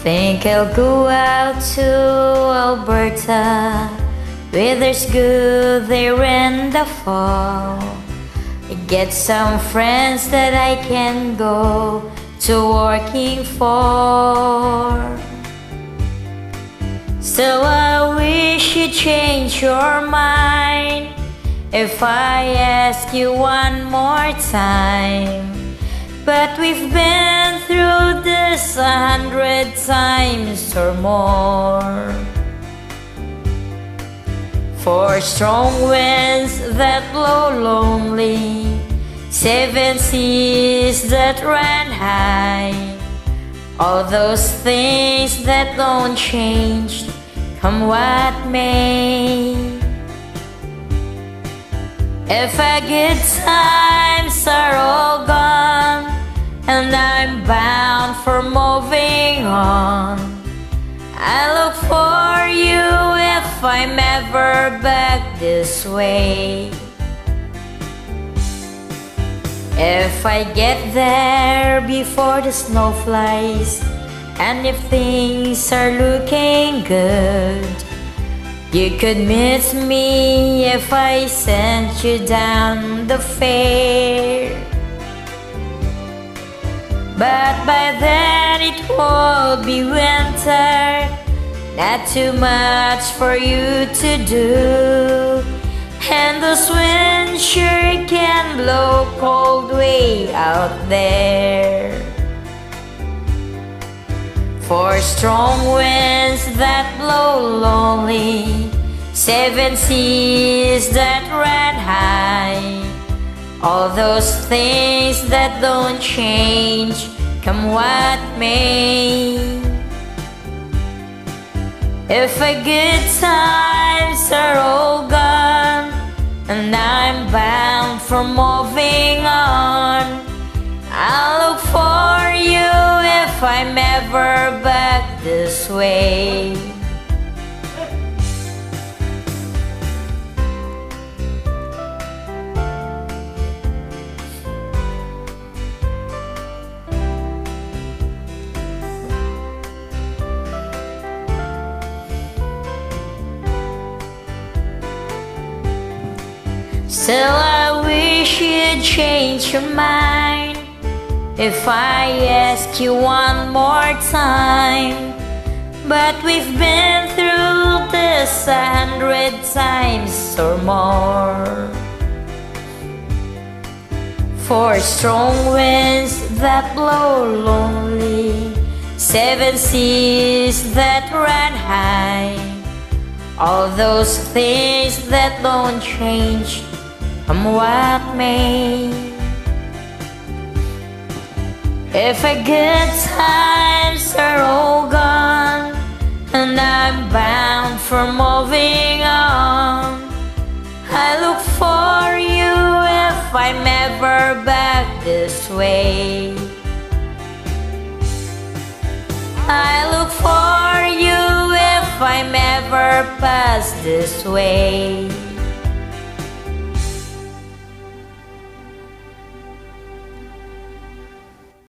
Think I'll go out to Alberta. Weather's good there in the fall. I get some friends that I can go to working for. Still I wish you'd change your mind if I ask you one more time. But we've been through this 100 times or more. Four strong winds that blow lonely, 7 seas that ran high, all those things that don't change, come what may. If our good times are all gone and I'm bound for moving on, I look for you if I'm ever back this way. If I get there before the snow flies, and if things are looking good, you could miss me if I sent you down the fair. But by then it will be winter, not too much for you to do, and those winds sure can blow cold way out there. Four strong winds that blow lonely, 7 seas that ran high, all those things that don't change, come what may. If our good times are all gone and I'm bound for moving on, I'll look for you if I'm ever back this way. Still I wish you'd change your mind if I ask you one more time. But we've been through this 100 times or more. Four strong winds that blow lonely, 7 seas that ran high, all those things that don't change, come what may. If our good times are all gone and I'm bound for moving on, I look for you if I'm ever back this way. I look for you if I'm ever past this way.